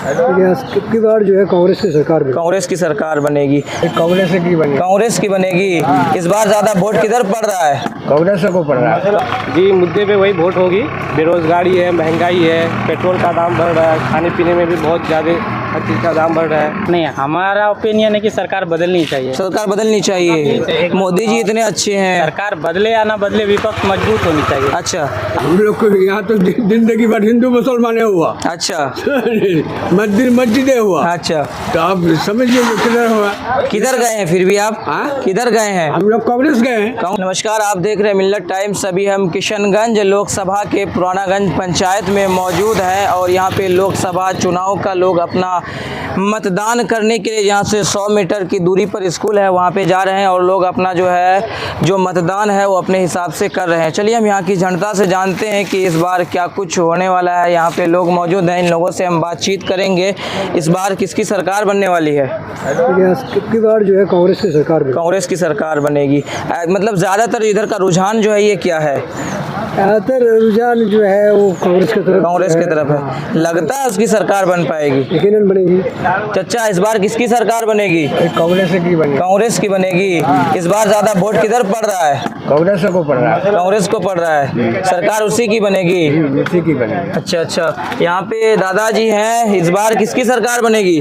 की बार जो है कांग्रेस की सरकार बनेगी। कांग्रेस की सरकार बनेगी। कांग्रेस की बनेगी। कांग्रेस की बनेगी। इस बार ज्यादा वोट किधर पड़ रहा है? कांग्रेस को पड़ रहा है जी, मुद्दे पे वही वोट होगी। बेरोजगारी है, महंगाई है, पेट्रोल का दाम बढ़ रहा है, खाने पीने में भी बहुत ज़्यादा हर चीज़ का दाम बढ़ रहा है। नहीं, हमारा ओपिनियन है कि सरकार बदलनी चाहिए। सरकार बदलनी चाहिए। मोदी जी इतने अच्छे हैं। सरकार बदले या ना बदले, विपक्ष मजबूत होनी चाहिए। अच्छा हम लोग को यहाँ तो जिंदगी भर हिंदू मुसलमान हुआ। अच्छा मस्जिदें हुआ। अच्छा तो आप समझिए किधर हुआ। किधर गए हैं फिर भी आप? हाँ? किधर गए हैं? हम लोग कांग्रेस गए हैं। नमस्कार, आप देख रहे हैं मिल्लत टाइम्स। अभी हम किशनगंज लोकसभा के पुरानागंज पंचायत में मौजूद हैं और यहाँ पे लोकसभा चुनाव का लोग अपना मतदान करने के लिए यहाँ से 100 मीटर की दूरी पर स्कूल है, वहाँ पे जा रहे हैं और लोग अपना जो मतदान है वो अपने हिसाब से कर रहे हैं। चलिए हम यहाँ की जनता से जानते हैं कि इस बार क्या कुछ होने वाला है। यहाँ पे लोग मौजूद हैं, इन लोगों से हम बातचीत करेंगे। इस बार किसकी सरकार बनने वाली है? की बार जो है कांग्रेस की सरकार बनेगी। कांग्रेस की सरकार बनेगी। मतलब ज़्यादातर इधर का रुझान जो है ये क्या है? ज़्यादातर रुझान जो है वो कांग्रेस की तरफ है। लगता है उसकी सरकार बन पाएगी? यकीनन बनेगी। चाचा, इस बार किसकी सरकार बनेगी? कांग्रेस की बनेगी। कांग्रेस की बनेगी। इस बार ज्यादा वोट किधर पड़ रहा है? कांग्रेस को पड़ रहा है। कांग्रेस को पड़ रहा है। सरकार उसी की बनेगी। उसी की बनेगी। अच्छा, यहाँ पे दादाजी हैं। इस बार किसकी सरकार बनेगी?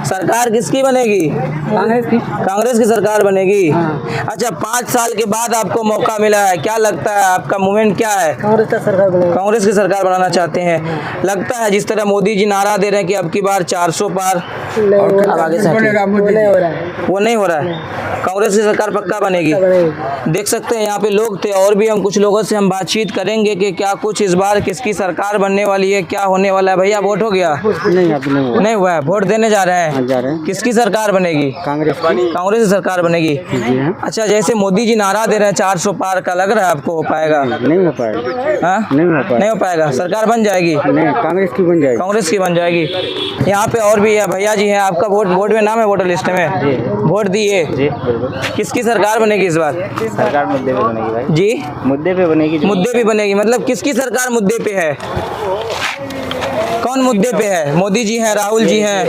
सरकार किसकी बनेगी? कांग्रेस की सरकार बनेगी। अच्छा, 5 साल के बाद आपको मौका मिला है, क्या लगता है आपका मूवमेंट क्या है? कांग्रेस की सरकार बनाना चाहते हैं। लगता है जिस तरह मोदी जी नारा दे रहे हैं कि अब की बार 400 पार, अब आगे से वो नहीं हो रहा है। कांग्रेस की सरकार पक्का बनेगी। देख सकते हैं यहाँ पे लोग थे और भी हम कुछ लोगों से हम बातचीत करेंगे कि क्या कुछ इस बार किसकी सरकार बनने वाली है, क्या होने वाला है। भैया वोट हो गया? नहीं हुआ है। वोट देने जा रहे हैं। किसकी सरकार बनेगी? कांग्रेस की सरकार बनेगी। अच्छा, जैसे मोदी जी नारा दे रहे हैं 400 पार का, लग रहा है आपको हो पाएगा? नहीं हो पाएगा। नहीं हो पाएगा। सरकार बन जाएगी? नहीं, कांग्रेस की बन जाएगी। कांग्रेस की बन जाएगी। यहाँ पे और भी है भैया जी हैं। आपका वोट में नाम है वोटर लिस्ट में? वोट दिए? किसकी सरकार बनेगी इस बार? सरकार मुद्दे पे बनेगी भाई। जी, मुद्दे पे बनेगी। मुद्दे पे बनेगी। मतलब किसकी सरकार मुद्दे पे है? कौन मुद्दे पे है? मोदी जी हैं, राहुल जी हैं?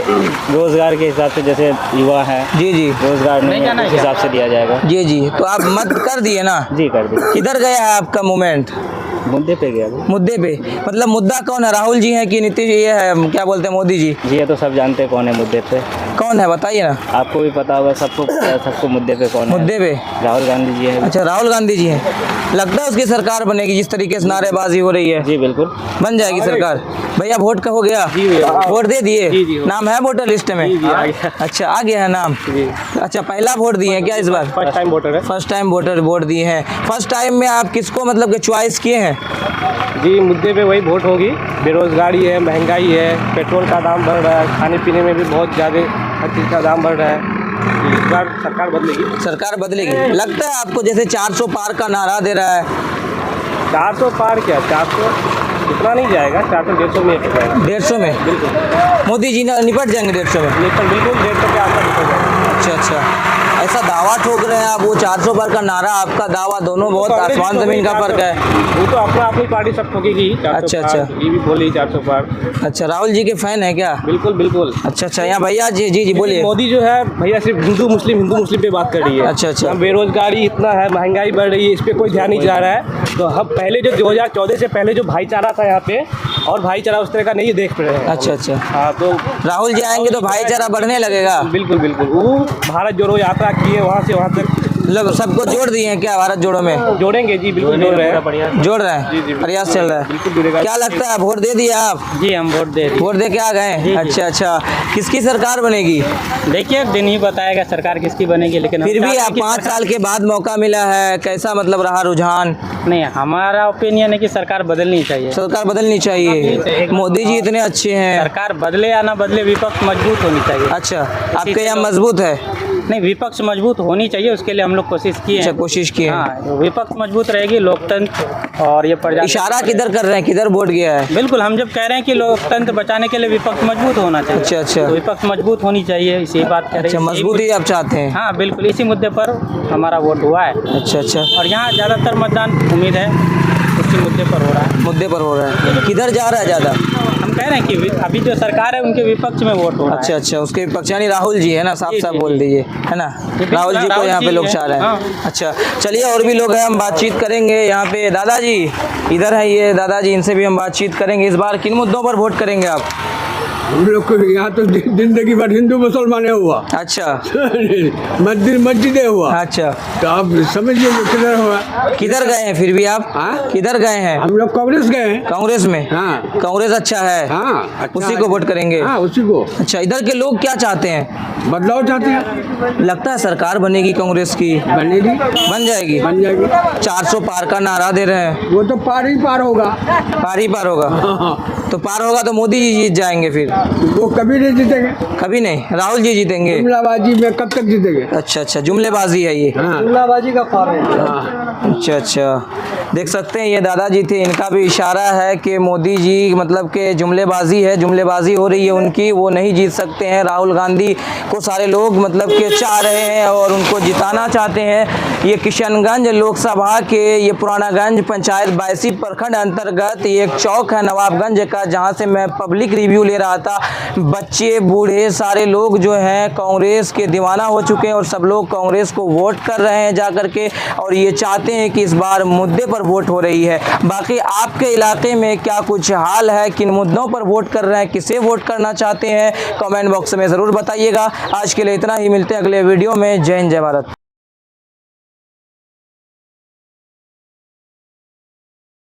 रोजगार के हिसाब से, जैसे युवा है, जी रोजगार उस हिसाब से दिया जाएगा। जी। तो आप मत कर दिए ना? जी, कर दी। किधर गया है आपका मूवमेंट? मुद्दे पे गया। मुद्दे पे मतलब मुद्दा कौन है? राहुल जी हैं कि नीतीश ये है, क्या बोलते हैं, मोदी जी? जी, ये तो सब जानते हैं कौन है मुद्दे पे। कौन है बताइए ना। आपको भी पता होगा, सबको मुद्दे पे कौन है। मुद्दे पे राहुल गांधी जी है। अच्छा, राहुल गांधी जी हैं। लगता है उसकी सरकार बनेगी जिस तरीके से नारेबाजी हो रही है? जी बिल्कुल, बन जाएगी सरकार। भैया वोट का हो गया? वोट दे दिए? नाम है वोटर लिस्ट में? अच्छा, आ गया है नाम। अच्छा, पहला वोट दिए हैं क्या इस बार? फर्स्ट टाइम वोटर है। फर्स्ट टाइम वोटर वोट दिए हैं। फर्स्ट टाइम में आप किसको मतलब कि चॉइस किए हैं? जी, मुद्दे पे वही वोट होगी। बेरोजगारी है, महंगाई है, पेट्रोल का दाम बढ़ रहा है, खाने पीने में भी बहुत ज़्यादा हर चीज़ का दाम बढ़ रहा है। इस बार सरकार बदलेगी। सरकार बदलेगी। लगता है आपको जैसे 400 पार का नारा दे रहा है? 400 पार क्या, 400 इतना नहीं जाएगा। 400-150 में हो जाएगा। 150 में? बिल्कुल। मोदी जी निपट जाएंगे 150 में? बिल्कुल 150 के आसपास हो जाएगा। अच्छा, ऐसा दावा ठोक रहे हैं आप। वो 400 पार का नारा, आपका दावा, दोनों बहुत आसमान जमीन का फर्क है। वो तो अपनी पार्टी सब ठोकेगी। अच्छा। ये भी बोली 400 पार। अच्छा, राहुल जी के फैन है क्या? बिल्कुल। अच्छा, यहाँ भैया जी बोलिए। मोदी जो है भैया सिर्फ हिंदू मुस्लिम पे बात कर रही है। अच्छा। बेरोजगारी इतना है, महंगाई बढ़ रही है, इस पे कोई ध्यान नहीं जा रहा है। तो हम पहले जो 2014 से पहले जो भाईचारा था यहाँ पे, और भाईचारा उस तरह का नहीं देख रहे हैं। अच्छा। हाँ, तो राहुल जी आएंगे तो भाईचारा बढ़ने लगेगा। बिल्कुल। वो भारत जोड़ो यात्रा किए, वहाँ से वहाँ तक मतलब सबको जोड़ दिए हैं क्या भारत जोड़ो में? जोड़ेंगे जी, बिल्कुल जोड़ रहे हैं। जोड़ रहे हैं? जी। प्रयास चल रहा है। बिल्कुल जुड़ेगा। क्या लगता है, वोट दे दिए आप? जी, हम वोट दे दिए। वोट दे के आ गए? अच्छा। किसकी सरकार बनेगी? देखिए, दिन ही बताएगा सरकार किसकी बनेगी, लेकिन फिर भी आप 5 साल के बाद मौका मिला है, कैसा मतलब रहा रुझान? नहीं, हमारा ओपिनियन है कि सरकार बदलनी चाहिए। सरकार बदलनी चाहिए। मोदी जी इतने अच्छे हैं। सरकार बदले या ना बदले, विपक्ष मजबूत होनी चाहिए। अच्छा, आपके यहाँ मजबूत है? नहीं, विपक्ष मजबूत होनी चाहिए, उसके लिए हम लोग कोशिश किए हैं। कोशिश किए। हाँ, विपक्ष मजबूत रहेगी, लोकतंत्र और ये प्रजा। इशारा किधर कर रहे हैं, किधर वोट गया है? बिल्कुल, हम जब कह रहे हैं कि लोकतंत्र बचाने के लिए विपक्ष मजबूत होना चाहिए। अच्छा। तो विपक्ष मजबूत होनी चाहिए, इसी बात कर रहे हैं। अच्छा, मजबूती आप चाहते हैं? हाँ बिल्कुल, इसी मुद्दे पर हमारा वोट हुआ है। अच्छा। और यहाँ ज़्यादातर मतदान उम्मीद है उसी मुद्दे पर हो रहा है। मुद्दे पर हो रहा है। किधर जा रहा है ज़्यादा? हम कह रहे हैं कि अभी जो सरकार है उनके विपक्ष में वोट हो रहा है। अच्छा अच्छा, उसके विपक्ष यानी राहुल जी है ना, साफ जी, साफ जी, बोल जी। दीजिए, है ना, राहुल जी को राहुल यहाँ पे जी लोग हैं, चाह रहे हैं। हाँ। अच्छा, चलिए और भी लोग हैं, हम बातचीत करेंगे। यहाँ पे दादाजी इधर है, ये दादाजी, इनसे भी हम बातचीत करेंगे। इस बार किन मुद्दों पर वोट करेंगे आप? हम लोग को यहाँ तो जिंदगी भर हिंदू मुसलमान हुआ, अच्छा मस्जिदें हुआ, अच्छा, तो आप समझिए जो किधर हुआ। किधर गए हैं फिर भी आप? हाँ? किधर गए हैं? हम लोग कांग्रेस गए हैं। कांग्रेस में? हाँ। कांग्रेस अच्छा है, हाँ, अच्छा उसी है। को वोट करेंगे? हाँ, उसी को। अच्छा, इधर के लोग क्या चाहते हैं? बदलाव चाहते हैं, लगता है सरकार बनेगी कांग्रेस की? बनेगी, बन जाएगी? बन जाएगी। 400 पार का नारा दे रहे हैं। वो तो पार ही पार होगा। पार ही पार होगा? हाँ, तो पार होगा तो मोदी जी जीत जाएंगे फिर? वो कभी नहीं जीतेंगे। कभी नहीं, राहुल जी जीतेंगे। जुमलाबाजी में कब तक जीतेंगे? अच्छा अच्छा, जुमलेबाजी है ये। हाँ, जुमलाबाजी का पार है। हाँ। अच्छा अच्छा, देख सकते हैं ये दादाजी थे, इनका भी इशारा है कि मोदी जी मतलब कि जुमलेबाजी है, जुमलेबाजी हो रही है उनकी, वो नहीं जीत सकते हैं। राहुल गांधी को सारे लोग मतलब कि चाह रहे हैं और उनको जिताना चाहते हैं। ये किशनगंज लोकसभा के ये पुरानागंज पंचायत 82 प्रखंड अंतर्गत ये एक चौक है नवाबगंज का, जहाँ से मैं पब्लिक रिव्यू ले रहा था। बच्चे बूढ़े सारे लोग जो हैं कांग्रेस के दीवाना हो चुके हैं और सब लोग कांग्रेस को वोट कर रहे हैं जा करके, और ये चाहते हैं कि इस बार मुद्दे पर वोट हो रही है। बाकी आपके इलाके में क्या कुछ हाल है, किन मुद्दों पर वोट कर रहे हैं, किसे वोट करना चाहते हैं, कमेंट बॉक्स में ज़रूर बताइएगा। आज के लिए इतना ही, मिलते हैं अगले वीडियो में। जय हिंद, जय भारत।